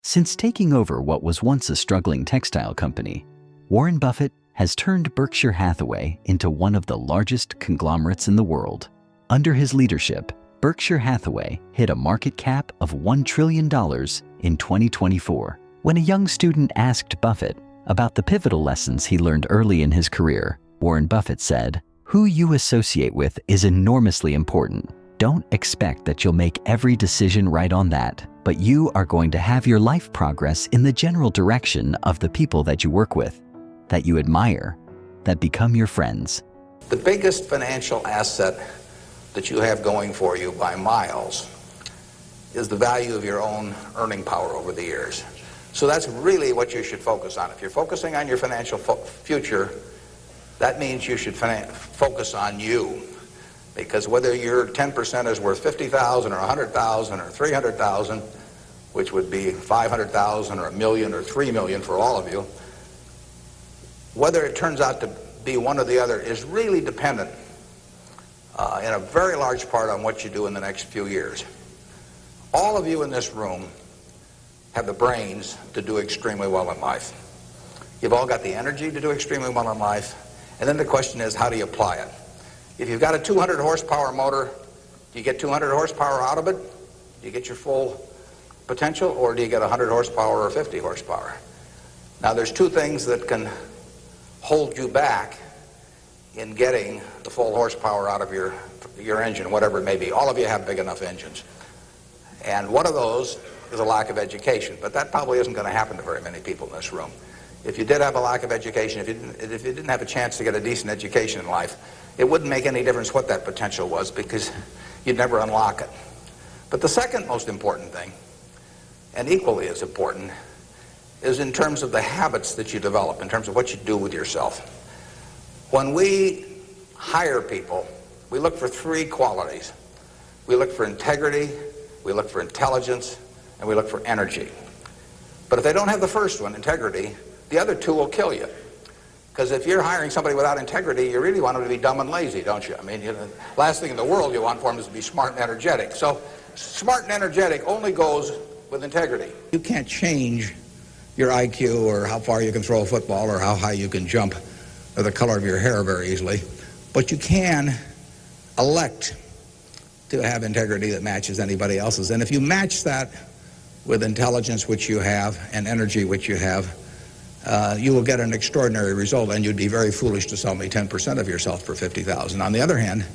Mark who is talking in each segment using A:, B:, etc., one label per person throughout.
A: Since taking over what was once a struggling textile company, Warren Buffett has turned Berkshire Hathaway into one of the largest conglomerates in the world. Under his leadership, Berkshire Hathaway hit a market cap of $1 trillion in 2024. When a young student asked Buffett about the pivotal lessons he learned early in his career, Warren Buffett said, "Who you associate with is enormously important. Don't expect that you'll make every decision right on that, but you are going to have your life progress in the general direction of the people that you work with, that you admire, that become your friends."
B: The biggest financial asset that you have going for you by miles is the value of your own earning power over the years. So that's really what you should focus on. If you're focusing on your financial future, that means you should focus on you. Because whether your 10% is worth $50,000 or $100,000 or $300,000, which would be $500,000 or $1 million or $3 million for all of you, whether it turns out to be one or the other is really dependent in a very large part on what you do in the next few years. All of you in this room have the brains to do extremely well in life. You've all got the energy to do extremely well in life, and then the question is, how do you apply it? If you've got a 200 horsepower motor, do you get 200 horsepower out of it? Do you get your full potential, or do you get 100 horsepower or 50 horsepower? Now, there's two things that can hold you back in getting the full horsepower out of your engine, whatever it may be. All of you have big enough engines. And one of those is a lack of education, but that probably isn't going to happen to very many people in this room. If you did have a lack of education, if you didn't have a chance to get a decent education in life, it wouldn't make any difference what that potential was, because you'd never unlock it. But the second most important thing, and equally as important, is in terms of the habits that you develop, in terms of what you do with yourself. When we hire people, we look for three qualities. We look for integrity, we look for intelligence, and we look for energy. But if they don't have the first one, integrity, the other two will kill you. Because if you're hiring somebody without integrity, you really want them to be dumb and lazy, don't you? I mean, the last thing in the world you want for them is to be smart and energetic. So smart and energetic only goes with integrity. You can't change your IQ or how far you can throw a football or how high you can jump or the color of your hair very easily, but you can elect to have integrity that matches anybody else's. And if you match that with intelligence, which you have, and energy, which you have, you will get an extraordinary result, and you'd be very foolish to sell me 10% of yourself for $50,000. On the other hand,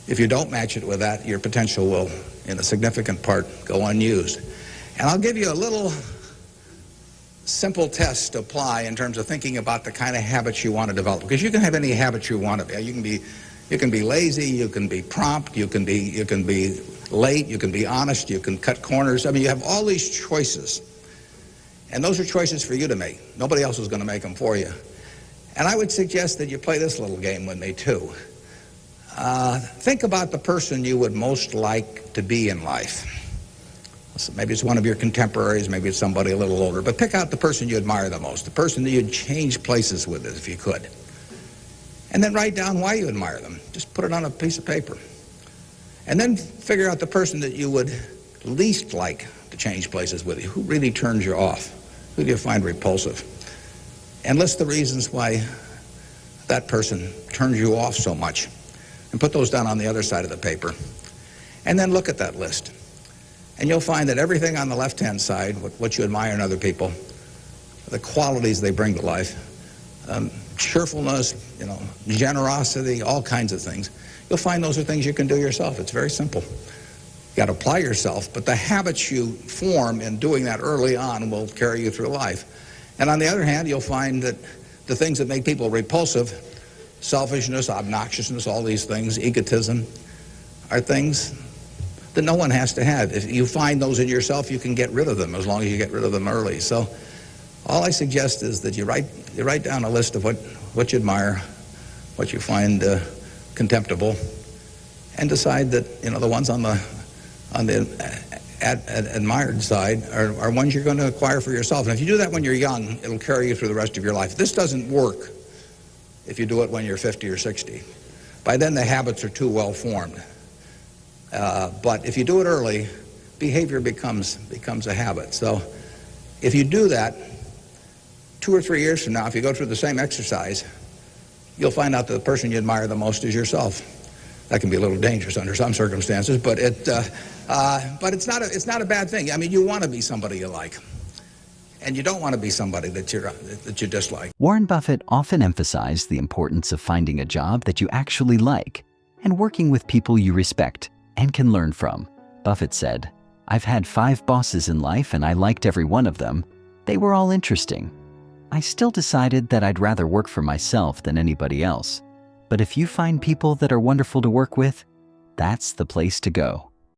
B: if you don't match it with that, your potential will, in a significant part, go unused. And I'll give you a little simple test to apply in terms of thinking about the kind of habits you want to develop, because you can have any habits you want to be. You can be lazy, you can be prompt, you can be late, you can be honest, you can cut corners. I mean, you have all these choices, and those are choices for you to make. Nobody else is going to make them for you. And I would suggest that you play this little game with me too. Think about the person you would most like to be in life. So maybe it's one of your contemporaries, maybe it's somebody a little older, but pick out the person you admire the most, the person that you'd change places with if you could. And then write down why you admire them. Just put it on a piece of paper. And then figure out the person that you would least like to change places with you. Who really turns you off? Who do you find repulsive? And list the reasons why that person turns you off so much. And put those down on the other side of the paper. And then look at that list. And you'll find that everything on the left-hand side, what you admire in other people, the qualities they bring to life, cheerfulness, generosity, all kinds of things, you'll find those are things you can do yourself. It's very simple. You got to apply yourself, but the habits you form in doing that early on will carry you through life. And on the other hand, you'll find that the things that make people repulsive, selfishness, obnoxiousness, all these things, egotism, are things that no one has to have. If you find those in yourself, you can get rid of them as long as you get rid of them early. So all I suggest is that you write down a list of what you admire, what you find contemptible, and decide that the ones on the admired side are ones you're going to acquire for yourself. And if you do that when you're young, it'll carry you through the rest of your life. This doesn't work if you do it when you're 50 or 60. By then the habits are too well formed. But if you do it early, behavior becomes a habit. So If you do that, 2 or 3 years from now, if you go through the same exercise, you'll find out that the person you admire the most is yourself. That can be a little dangerous under some circumstances, but it's not a bad thing. I mean, you want to be somebody you like, and you don't want to be somebody that you dislike.
A: Warren Buffett often emphasized the importance of finding a job that you actually like and working with people you respect and can learn from. Buffett said, "I've had 5 bosses in life and I liked every one of them. They were all interesting. I still decided that I'd rather work for myself than anybody else. But if you find people that are wonderful to work with, that's the place to go."